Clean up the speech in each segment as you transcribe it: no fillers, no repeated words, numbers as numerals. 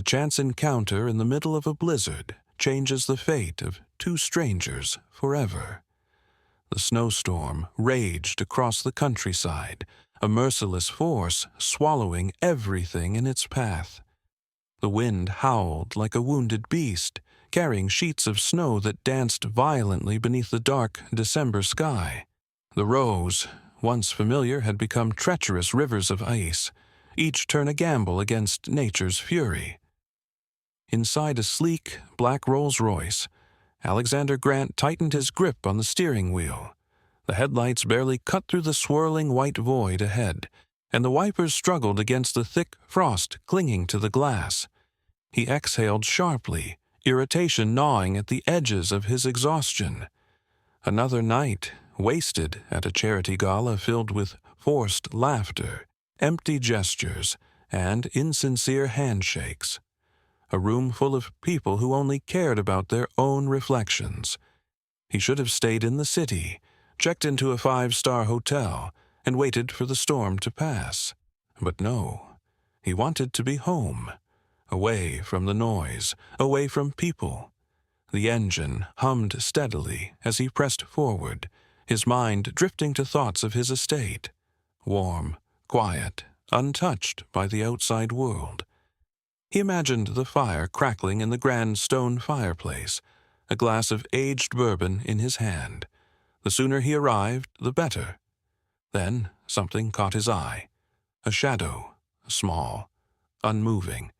chance encounter in the middle of a blizzard changes the fate of two strangers forever. The snowstorm raged across the countryside, a merciless force swallowing everything in its path. The wind howled like a wounded beast, carrying sheets of snow that danced violently beneath the dark December sky. The rows, once familiar, had become treacherous rivers of ice, each turn a gamble against nature's fury. Inside a sleek, black Rolls-Royce, Alexander Grant tightened his grip on the steering wheel. The headlights barely cut through the swirling white void ahead, and the wipers struggled against the thick frost clinging to the glass. He exhaled sharply, irritation gnawing at the edges of his exhaustion. Another night, wasted at a charity gala filled with forced laughter, empty gestures, and insincere handshakes. A room full of people who only cared about their own reflections. He should have stayed in the city, checked into a 5-star hotel, and waited for the storm to pass. But no, he wanted to be home, away from the noise, away from people. The engine hummed steadily as he pressed forward, his mind drifting to thoughts of his estate, warm, quiet, untouched by the outside world. He imagined the fire crackling in the grand stone fireplace, a glass of aged bourbon in his hand. The sooner he arrived, the better. Then something caught his eye. A shadow, small, unmoving.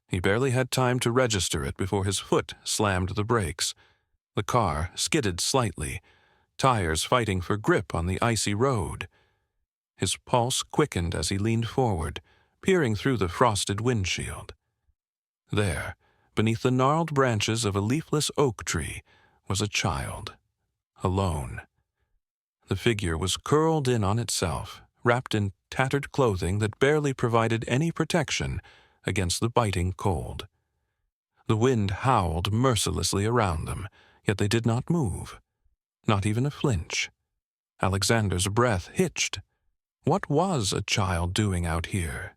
He barely had time to register it before his foot slammed the brakes. The car skidded slightly, tires fighting for grip on the icy road. His pulse quickened as he leaned forward, peering through the frosted windshield. There, beneath the gnarled branches of a leafless oak tree, was a child, alone. The figure was curled in on itself, wrapped in tattered clothing that barely provided any protection against the biting cold. The wind howled mercilessly around them, yet they did not move, not even a flinch. Alexander's breath hitched. What was a child doing out here?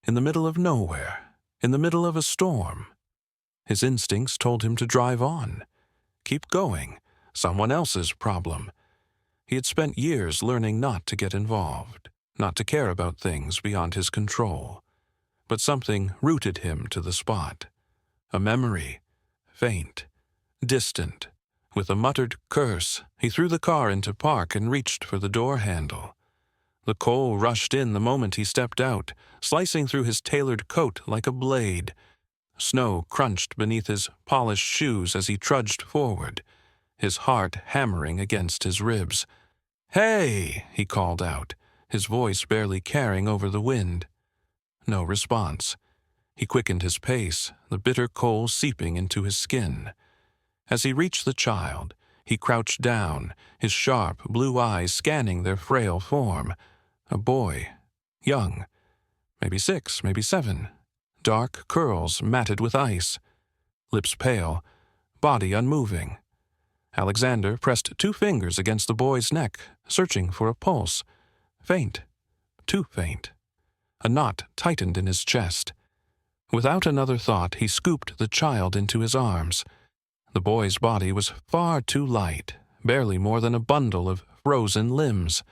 In the middle of nowhere, in the middle of a storm. His instincts told him to drive on. Keep going. Someone else's problem. He had spent years learning not to get involved, not to care about things beyond his control. But something rooted him to the spot. A memory, faint, distant. With a muttered curse, he threw the car into park and reached for the door handle. The cold rushed in the moment he stepped out, slicing through his tailored coat like a blade. Snow crunched beneath his polished shoes as he trudged forward, his heart hammering against his ribs. "Hey!" he called out, his voice barely carrying over the wind. No response. He quickened his pace, the bitter cold seeping into his skin. As he reached the child, he crouched down, his sharp blue eyes scanning their frail form. A boy, young, maybe 6, maybe 7, dark curls matted with ice, lips pale, body unmoving. Alexander pressed 2 fingers against the boy's neck, searching for a pulse. Faint, too faint. A knot tightened in his chest. Without another thought, he scooped the child into his arms. The boy's body was far too light, barely more than a bundle of frozen limbs.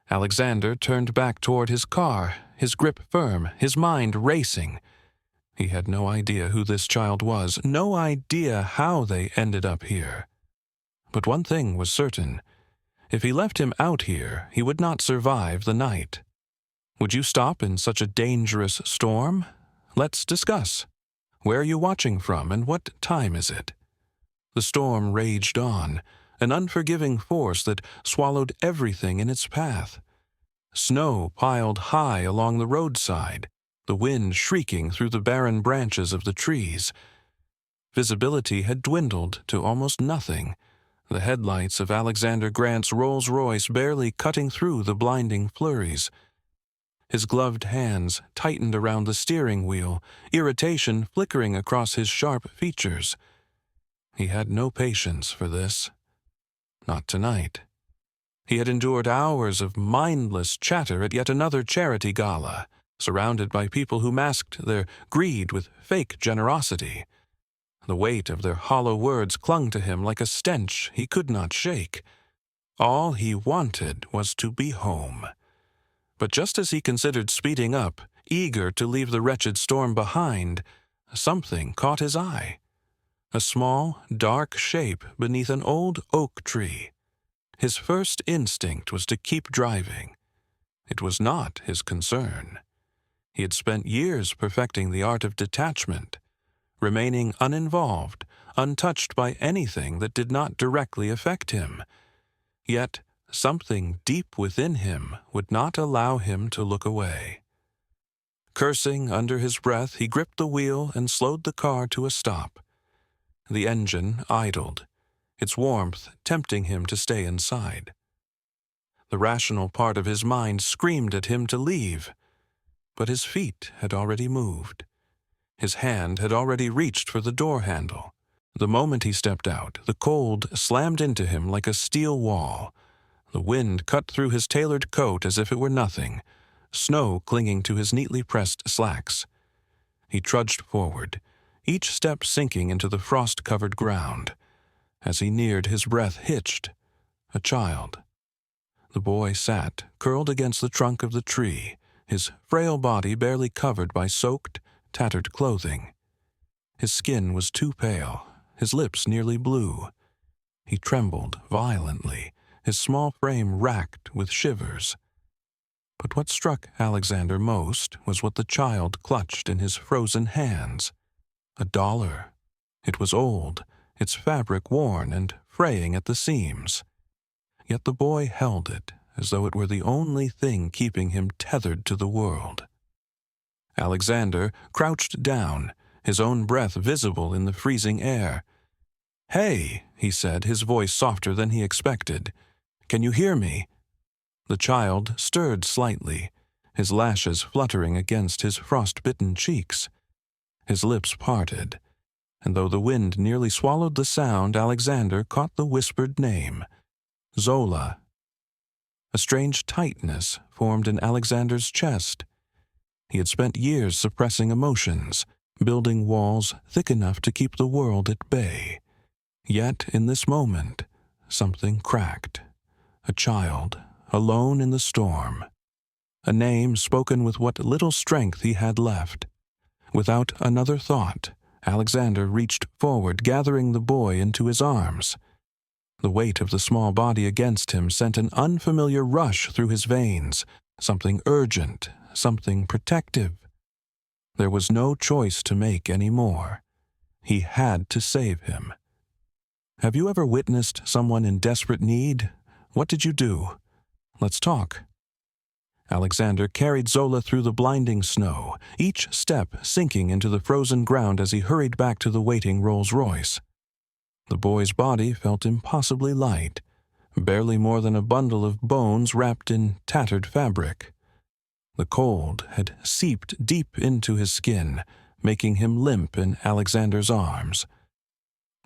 Alexander turned back toward his car, his grip firm, his mind racing. He had no idea who this child was, no idea how they ended up here. But one thing was certain. If he left him out here, he would not survive the night. Would you stop in such a dangerous storm? Let's discuss. Where are you watching from, and what time is it? The storm raged on, an unforgiving force that swallowed everything in its path. Snow piled high along the roadside, the wind shrieking through the barren branches of the trees. Visibility had dwindled to almost nothing, the headlights of Alexander Grant's Rolls-Royce barely cutting through the blinding flurries. His gloved hands tightened around the steering wheel, irritation flickering across his sharp features. He had no patience for this. Not tonight. He had endured hours of mindless chatter at yet another charity gala, surrounded by people who masked their greed with fake generosity. The weight of their hollow words clung to him like a stench he could not shake. All he wanted was to be home. But just as he considered speeding up, eager to leave the wretched storm behind, something caught his eye. A small, dark shape beneath an old oak tree. His first instinct was to keep driving. It was not his concern. He had spent years perfecting the art of detachment, remaining uninvolved, untouched by anything that did not directly affect him. Yet something deep within him would not allow him to look away. Cursing under his breath, he gripped the wheel and slowed the car to a stop. The engine idled, its warmth tempting him to stay inside. The rational part of his mind screamed at him to leave, but his feet had already moved. His hand had already reached for the door handle. The moment he stepped out, the cold slammed into him like a steel wall. The wind cut through his tailored coat as if it were nothing, snow clinging to his neatly pressed slacks. He trudged forward, each step sinking into the frost-covered ground. As he neared, his breath hitched. A child. The boy sat, curled against the trunk of the tree, his frail body barely covered by soaked, tattered clothing. His skin was too pale, his lips nearly blue. He trembled violently, his small frame racked with shivers. But what struck Alexander most was what the child clutched in his frozen hands. $1. It was old, its fabric worn and fraying at the seams. Yet the boy held it as though it were the only thing keeping him tethered to the world. Alexander crouched down, his own breath visible in the freezing air. "Hey," he said, his voice softer than he expected. "Can you hear me?" The child stirred slightly, his lashes fluttering against his frost-bitten cheeks. His lips parted, and though the wind nearly swallowed the sound, Alexander caught the whispered name, Zola. A strange tightness formed in Alexander's chest. He had spent years suppressing emotions, building walls thick enough to keep the world at bay. Yet in this moment, something cracked. A child, alone in the storm. A name spoken with what little strength he had left. Without another thought, Alexander reached forward, gathering the boy into his arms. The weight of the small body against him sent an unfamiliar rush through his veins, something urgent, something protective. There was no choice to make anymore. He had to save him. Have you ever witnessed someone in desperate need? What did you do? Let's talk. Alexander carried Zola through the blinding snow, each step sinking into the frozen ground as he hurried back to the waiting Rolls-Royce. The boy's body felt impossibly light, barely more than a bundle of bones wrapped in tattered fabric. The cold had seeped deep into his skin, making him limp in Alexander's arms.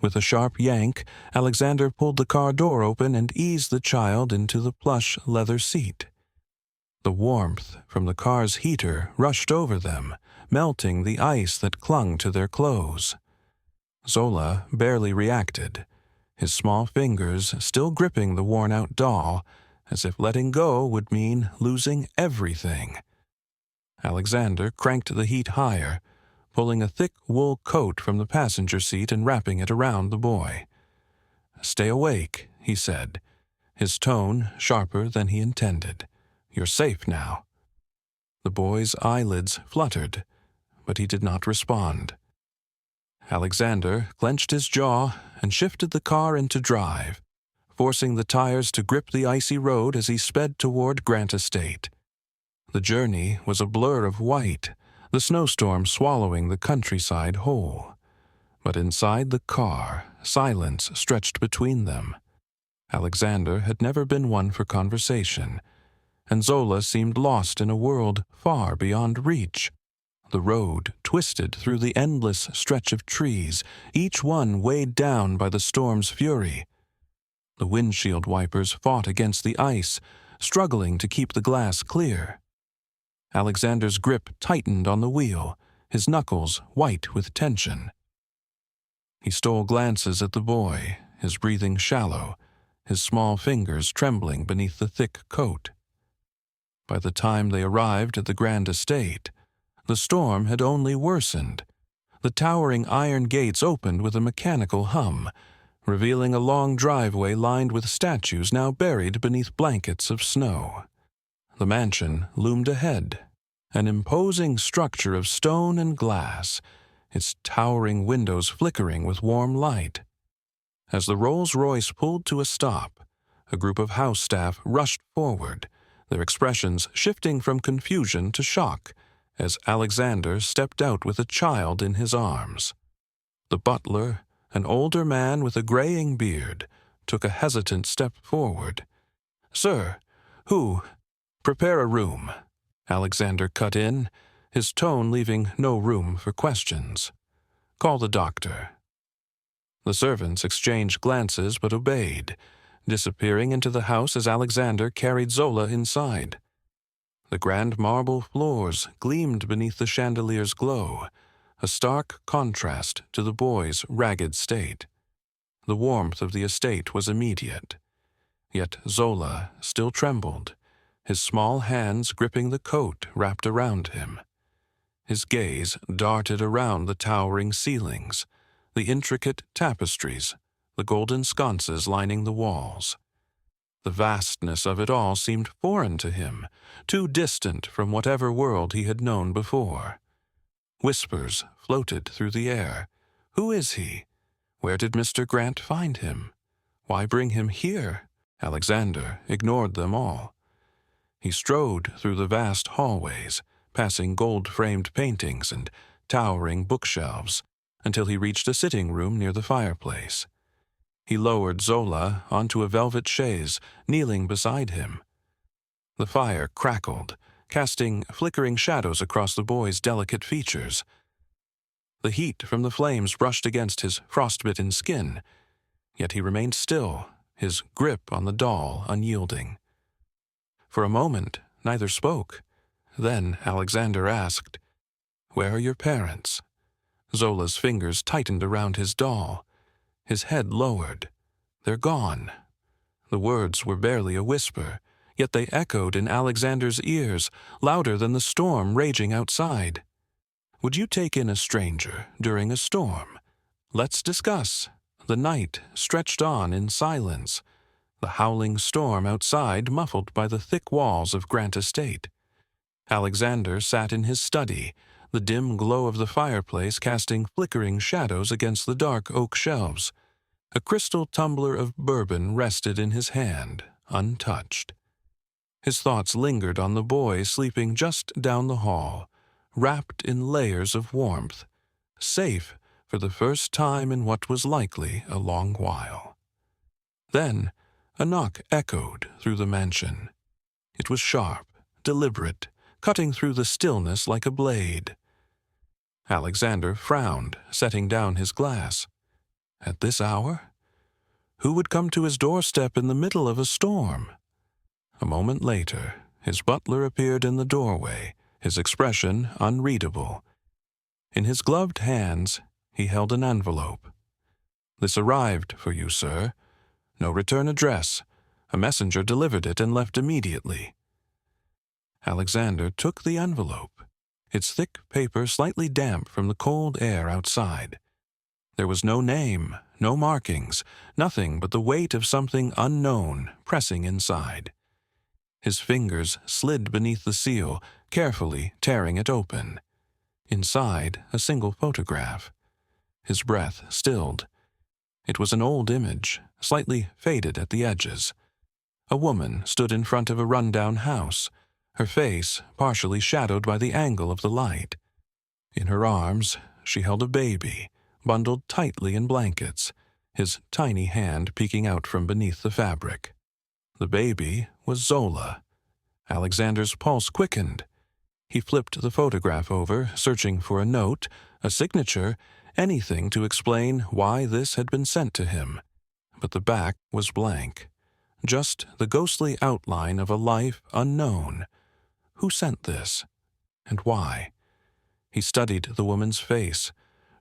With a sharp yank, Alexander pulled the car door open and eased the child into the plush leather seat. The warmth from the car's heater rushed over them, melting the ice that clung to their clothes. Zola barely reacted, his small fingers still gripping the worn-out doll, as if letting go would mean losing everything. Alexander cranked the heat higher, pulling a thick wool coat from the passenger seat and wrapping it around the boy. "Stay awake," he said, his tone sharper than he intended. "You're safe now." The boy's eyelids fluttered, but he did not respond. Alexander clenched his jaw and shifted the car into drive, forcing the tires to grip the icy road as he sped toward Grant Estate. The journey was a blur of white, the snowstorm swallowing the countryside whole. But inside the car, silence stretched between them. Alexander had never been one for conversation, and Zola seemed lost in a world far beyond reach. The road twisted through the endless stretch of trees, each one weighed down by the storm's fury. The windshield wipers fought against the ice, struggling to keep the glass clear. Alexander's grip tightened on the wheel, his knuckles white with tension. He stole glances at the boy, his breathing shallow, his small fingers trembling beneath the thick coat. By the time they arrived at the grand estate, the storm had only worsened. The towering iron gates opened with a mechanical hum, revealing a long driveway lined with statues now buried beneath blankets of snow. The mansion loomed ahead, an imposing structure of stone and glass, its towering windows flickering with warm light. As the Rolls-Royce pulled to a stop, a group of house staff rushed forward, their expressions shifting from confusion to shock as Alexander stepped out with a child in his arms. The butler, an older man with a graying beard, took a hesitant step forward. "Sir, who? Prepare a room," Alexander cut in, his tone leaving no room for questions. "Call the doctor." The servants exchanged glances but obeyed, disappearing into the house as Alexander carried Zola inside. The grand marble floors gleamed beneath the chandelier's glow, a stark contrast to the boy's ragged state. The warmth of the estate was immediate, yet Zola still trembled, his small hands gripping the coat wrapped around him. His gaze darted around the towering ceilings, the intricate tapestries, the golden sconces lining the walls. The vastness of it all seemed foreign to him, too distant from whatever world he had known before. Whispers floated through the air. Who is he? Where did Mr. Grant find him? Why bring him here? Alexander ignored them all. He strode through the vast hallways, passing gold-framed paintings and towering bookshelves, until he reached a sitting room near the fireplace. He lowered Zola onto a velvet chaise, kneeling beside him. The fire crackled, casting flickering shadows across the boy's delicate features. The heat from the flames brushed against his frostbitten skin, yet he remained still, his grip on the doll unyielding. For a moment, neither spoke. Then Alexander asked, "Where are your parents?" Zola's fingers tightened around his doll. His head lowered. "They're gone." The words were barely a whisper, yet they echoed in Alexander's ears, louder than the storm raging outside. "Would you take in a stranger during a storm? Let's discuss." The night stretched on in silence, the howling storm outside muffled by the thick walls of Grant Estate. Alexander sat in his study, the dim glow of the fireplace casting flickering shadows against the dark oak shelves. A crystal tumbler of bourbon rested in his hand, untouched. His thoughts lingered on the boy sleeping just down the hall, wrapped in layers of warmth, safe for the first time in what was likely a long while. Then a knock echoed through the mansion. It was sharp, deliberate, cutting through the stillness like a blade. Alexander frowned, setting down his glass. At this hour? Who would come to his doorstep in the middle of a storm? A moment later, his butler appeared in the doorway, his expression unreadable. In his gloved hands, he held an envelope. "This arrived for you, sir. No return address. A messenger delivered it and left immediately." Alexander took the envelope, its thick paper slightly damp from the cold air outside. There was no name, no markings, nothing but the weight of something unknown pressing inside. His fingers slid beneath the seal, carefully tearing it open. Inside, a single photograph. His breath stilled. It was an old image, slightly faded at the edges. A woman stood in front of a rundown house, her face partially shadowed by the angle of the light. In her arms, she held a baby, bundled tightly in blankets, his tiny hand peeking out from beneath the fabric. The baby was Zola. Alexander's pulse quickened. He flipped the photograph over, searching for a note, a signature, anything to explain why this had been sent to him. But the back was blank. Just the ghostly outline of a life unknown. Who sent this? And why? He studied the woman's face,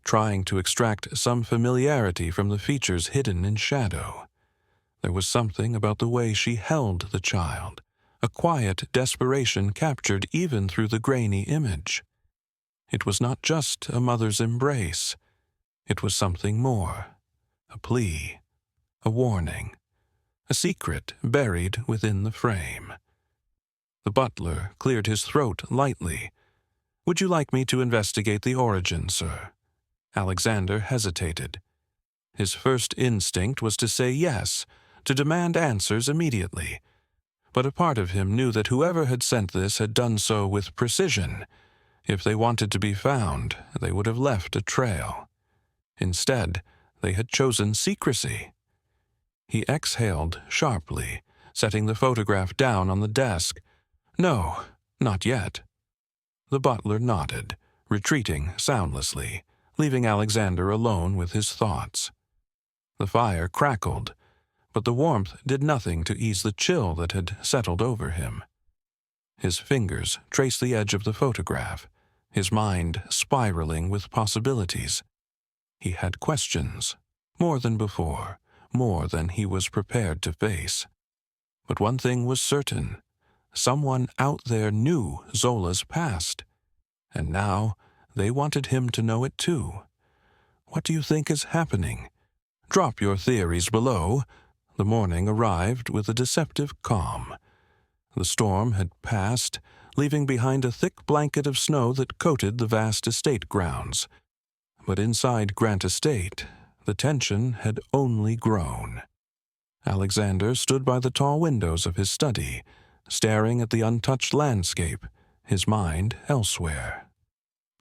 trying to extract some familiarity from the features hidden in shadow. There was something about the way she held the child, a quiet desperation captured even through the grainy image. It was not just a mother's embrace. It was something more, a plea, a warning, a secret buried within the frame. The butler cleared his throat lightly. "Would you like me to investigate the origin, sir?" Alexander hesitated. His first instinct was to say yes, to demand answers immediately. But a part of him knew that whoever had sent this had done so with precision. If they wanted to be found, they would have left a trail. Instead, they had chosen secrecy. He exhaled sharply, setting the photograph down on the desk. "No, not yet." The butler nodded, retreating soundlessly, leaving Alexander alone with his thoughts. The fire crackled, but the warmth did nothing to ease the chill that had settled over him. His fingers traced the edge of the photograph, his mind spiraling with possibilities. He had questions, more than before, more than he was prepared to face. But one thing was certain. Someone out there knew Zola's past, and now they wanted him to know it too. What do you think is happening? Drop your theories below. The morning arrived with a deceptive calm. The storm had passed, leaving behind a thick blanket of snow that coated the vast estate grounds. But inside Grant Estate, the tension had only grown. Alexander stood by the tall windows of his study, staring at the untouched landscape, his mind elsewhere.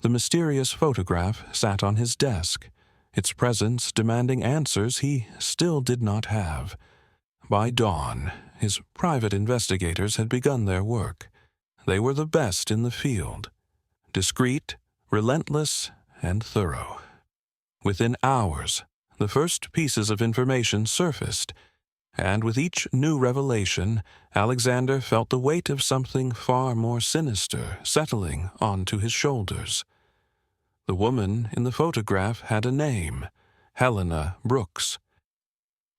The mysterious photograph sat on his desk, its presence demanding answers he still did not have. By dawn, his private investigators had begun their work. They were the best in the field, discreet, relentless, and thorough. Within hours, the first pieces of information surfaced, and with each new revelation, Alexander felt the weight of something far more sinister settling onto his shoulders. The woman in the photograph had a name, Helena Brooks.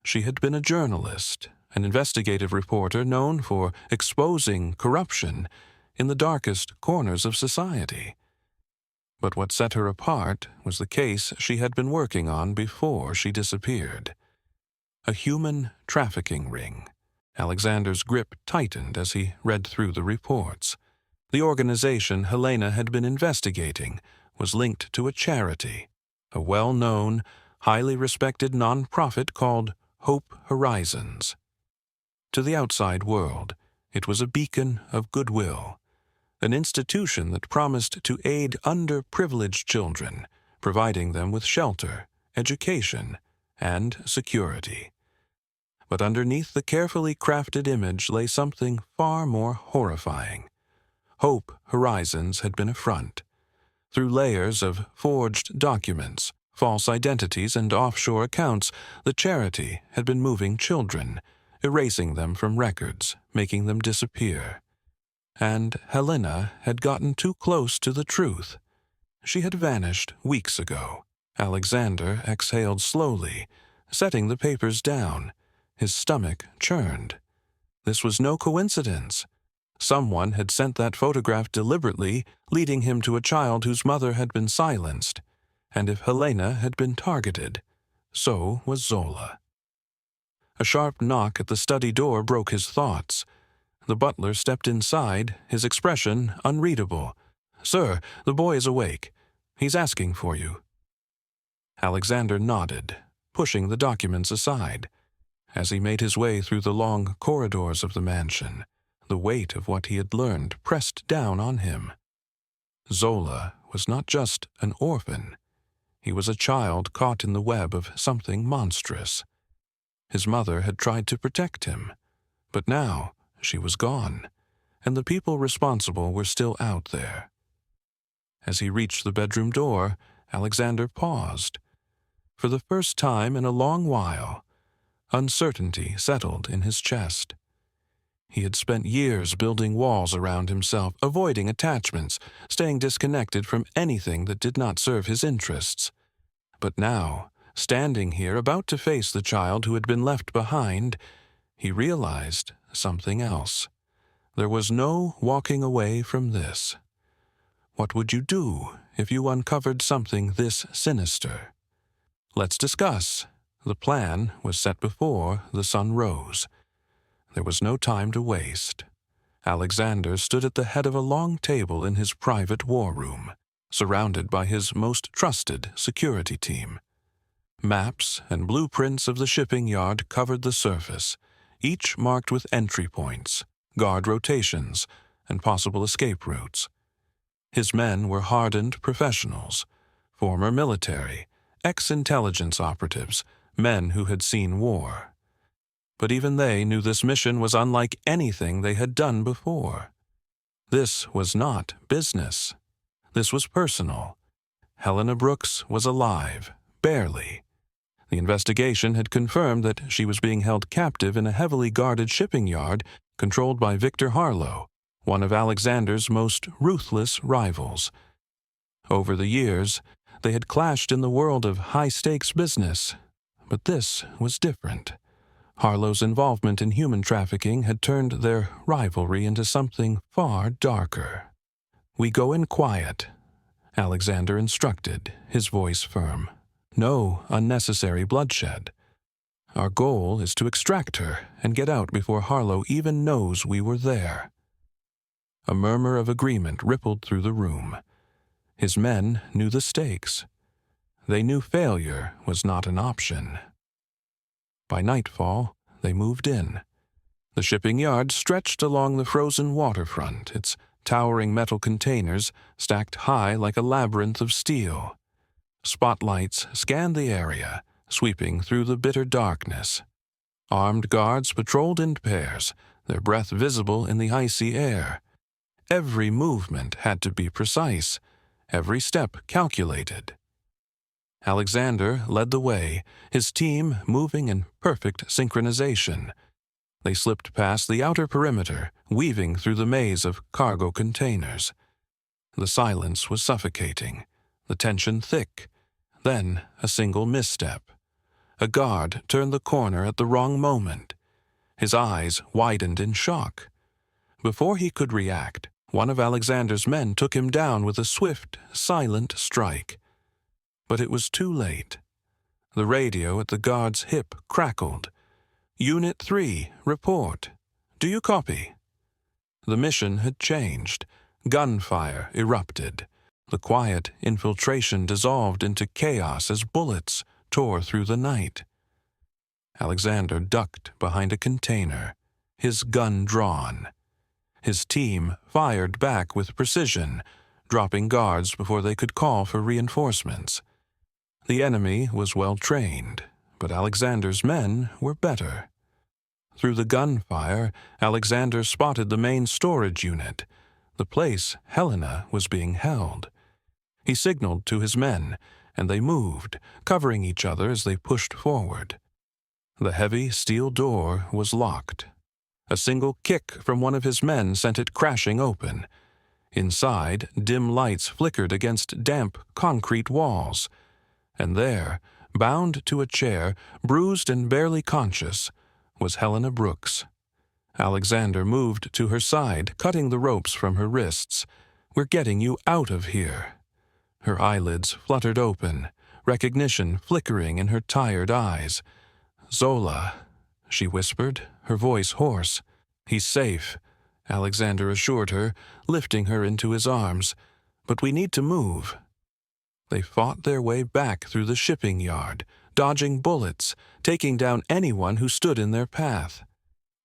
She had been a journalist, an investigative reporter known for exposing corruption in the darkest corners of society. But what set her apart was the case she had been working on before she disappeared. A human trafficking ring. Alexander's grip tightened as he read through the reports. The organization Helena had been investigating was linked to a charity, a well-known, highly respected non-profit called Hope Horizons. To the outside world, it was a beacon of goodwill, an institution that promised to aid underprivileged children, providing them with shelter, education, and security. But underneath the carefully crafted image lay something far more horrifying. Hope Horizons had been a front. Through layers of forged documents, false identities, and offshore accounts, the charity had been moving children, erasing them from records, making them disappear. And Helena had gotten too close to the truth. She had vanished weeks ago. Alexander exhaled slowly, setting the papers down. His stomach churned. This was no coincidence. Someone had sent that photograph deliberately, leading him to a child whose mother had been silenced. And if Helena had been targeted, so was Zola. A sharp knock at the study door broke his thoughts. The butler stepped inside, his expression unreadable. "Sir, the boy is awake. He's asking for you." Alexander nodded, pushing the documents aside. As he made his way through the long corridors of the mansion, the weight of what he had learned pressed down on him. Zola was not just an orphan. He was a child caught in the web of something monstrous. His mother had tried to protect him, but now she was gone, and the people responsible were still out there. As he reached the bedroom door, Alexander paused. For the first time in a long while, uncertainty settled in his chest. He had spent years building walls around himself, avoiding attachments, staying disconnected from anything that did not serve his interests. But now, standing here about to face the child who had been left behind, he realized something else. There was no walking away from this. What would you do if you uncovered something this sinister? Let's discuss. The plan was set before the sun rose. There was no time to waste. Alexander stood at the head of a long table in his private war room, surrounded by his most trusted security team. Maps and blueprints of the shipping yard covered the surface, each marked with entry points, guard rotations, and possible escape routes. His men were hardened professionals, former military, ex-intelligence operatives, men who had seen war. But even they knew this mission was unlike anything they had done before. This was not business. This was personal. Helena Brooks was alive, barely. The investigation had confirmed that she was being held captive in a heavily guarded shipping yard controlled by Victor Harlow, one of Alexander's most ruthless rivals. Over the years, they had clashed in the world of high-stakes business, but this was different. Harlow's involvement in human trafficking had turned their rivalry into something far darker. "We go in quiet," Alexander instructed, his voice firm. "No unnecessary bloodshed. Our goal is to extract her and get out before Harlow even knows we were there." A murmur of agreement rippled through the room. His men knew the stakes. They knew failure was not an option. By nightfall, they moved in. The shipping yard stretched along the frozen waterfront, its towering metal containers stacked high like a labyrinth of steel. Spotlights scanned the area, sweeping through the bitter darkness. Armed guards patrolled in pairs, their breath visible in the icy air. Every movement had to be precise, every step calculated. Alexander led the way, his team moving in perfect synchronization. They slipped past the outer perimeter, weaving through the maze of cargo containers. The silence was suffocating, the tension thick. Then a single misstep. A guard turned the corner at the wrong moment. His eyes widened in shock. Before he could react, one of Alexander's men took him down with a swift, silent strike. But it was too late. The radio at the guard's hip crackled. "Unit 3, report. Do you copy?" The mission had changed. Gunfire erupted. The quiet infiltration dissolved into chaos as bullets tore through the night. Alexander ducked behind a container, his gun drawn. His team fired back with precision, dropping guards before they could call for reinforcements. The enemy was well trained, but Alexander's men were better. Through the gunfire, Alexander spotted the main storage unit, the place Helena was being held. He signaled to his men, and they moved, covering each other as they pushed forward. The heavy steel door was locked. A single kick from one of his men sent it crashing open. Inside, dim lights flickered against damp concrete walls. And there, bound to a chair, bruised and barely conscious, was Helena Brooks. Alexander moved to her side, cutting the ropes from her wrists. "We're getting you out of here." Her eyelids fluttered open, recognition flickering in her tired eyes. "Zola," she whispered, her voice hoarse. "He's safe," Alexander assured her, lifting her into his arms. "But we need to move." They fought their way back through the shipping yard, dodging bullets, taking down anyone who stood in their path.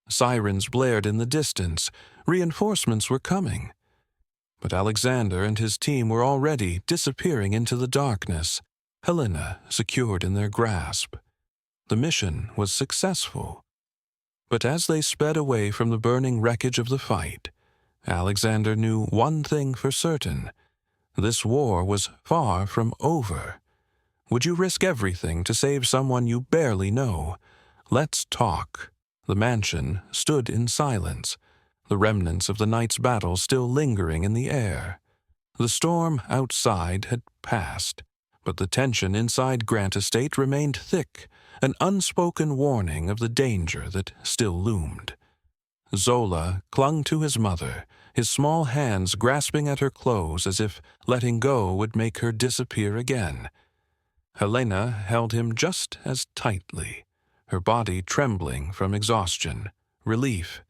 Sirens blared in the distance. Reinforcements were coming. But Alexander and his team were already disappearing into the darkness, Helena secured in their grasp. The mission was successful. But as they sped away from the burning wreckage of the fight, Alexander knew one thing for certain. This war was far from over. Would you risk everything to save someone you barely know? Let's talk. The mansion stood in silence, the remnants of the night's battle still lingering in the air. The storm outside had passed, but the tension inside Grant Estate remained thick, an unspoken warning of the danger that still loomed. Zola clung to his mother, his small hands grasping at her clothes as if letting go would make her disappear again. Helena held him just as tightly, her body trembling from exhaustion, relief,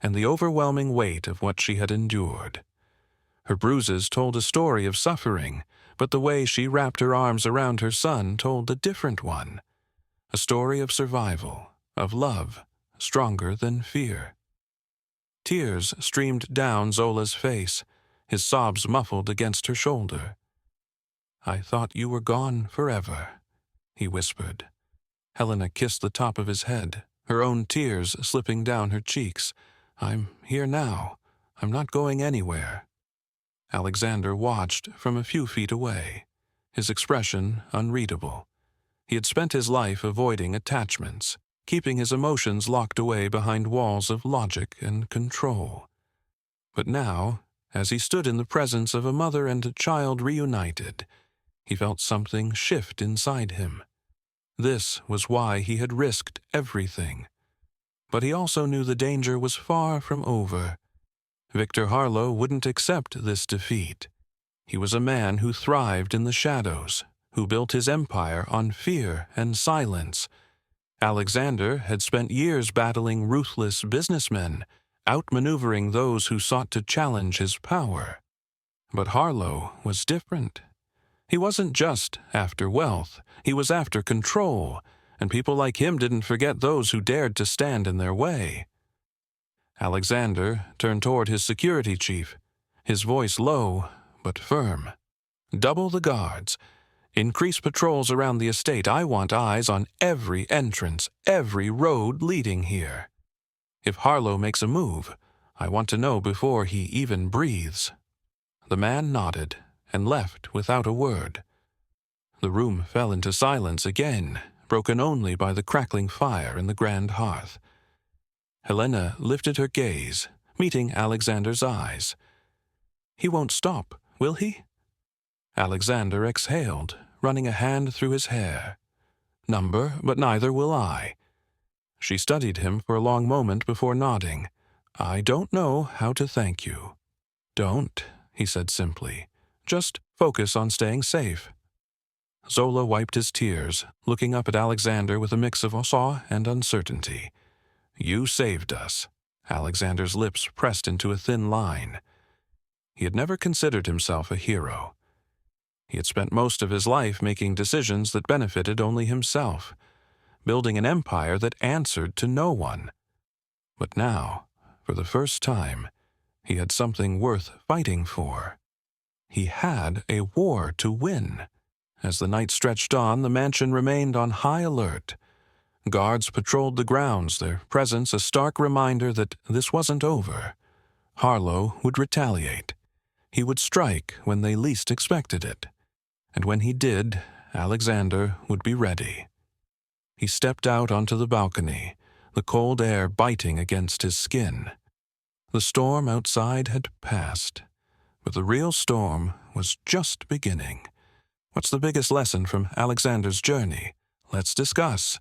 and the overwhelming weight of what she had endured. Her bruises told a story of suffering, but the way she wrapped her arms around her son told a different one. A story of survival, of love, stronger than fear. Tears streamed down Zola's face, his sobs muffled against her shoulder. "I thought you were gone forever," he whispered. Helena kissed the top of his head, her own tears slipping down her cheeks. "I'm here now. I'm not going anywhere." Alexander watched from a few feet away, his expression unreadable. He had spent his life avoiding attachments, keeping his emotions locked away behind walls of logic and control. But now, as he stood in the presence of a mother and a child reunited, he felt something shift inside him. This was why he had risked everything. But he also knew the danger was far from over. Victor Harlow wouldn't accept this defeat. He was a man who thrived in the shadows, who built his empire on fear and silence. Alexander had spent years battling ruthless businessmen, outmaneuvering those who sought to challenge his power. But Harlow was different. He wasn't just after wealth, he was after control, and people like him didn't forget those who dared to stand in their way. Alexander turned toward his security chief, his voice low but firm. "Double the guards. Increase patrols around the estate. I want eyes on every entrance, every road leading here. If Harlow makes a move, I want to know before he even breathes." The man nodded and left without a word. The room fell into silence again, broken only by the crackling fire in the grand hearth. Helena lifted her gaze, meeting Alexander's eyes. "He won't stop, will he?" Alexander exhaled, running a hand through his hair. "Number, but neither will I." She studied him for a long moment before nodding. "I don't know how to thank you." "Don't," he said simply. "Just focus on staying safe." Zola wiped his tears, looking up at Alexander with a mix of awe and uncertainty. "You saved us." Alexander's lips pressed into a thin line. He had never considered himself a hero. He had spent most of his life making decisions that benefited only himself, building an empire that answered to no one. But now, for the first time, he had something worth fighting for. He had a war to win. As the night stretched on, the mansion remained on high alert. Guards patrolled the grounds, their presence a stark reminder that this wasn't over. Harlow would retaliate. He would strike when they least expected it. And when he did, Alexander would be ready. He stepped out onto the balcony, the cold air biting against his skin. The storm outside had passed, but the real storm was just beginning. What's the biggest lesson from Alexander's journey? Let's discuss.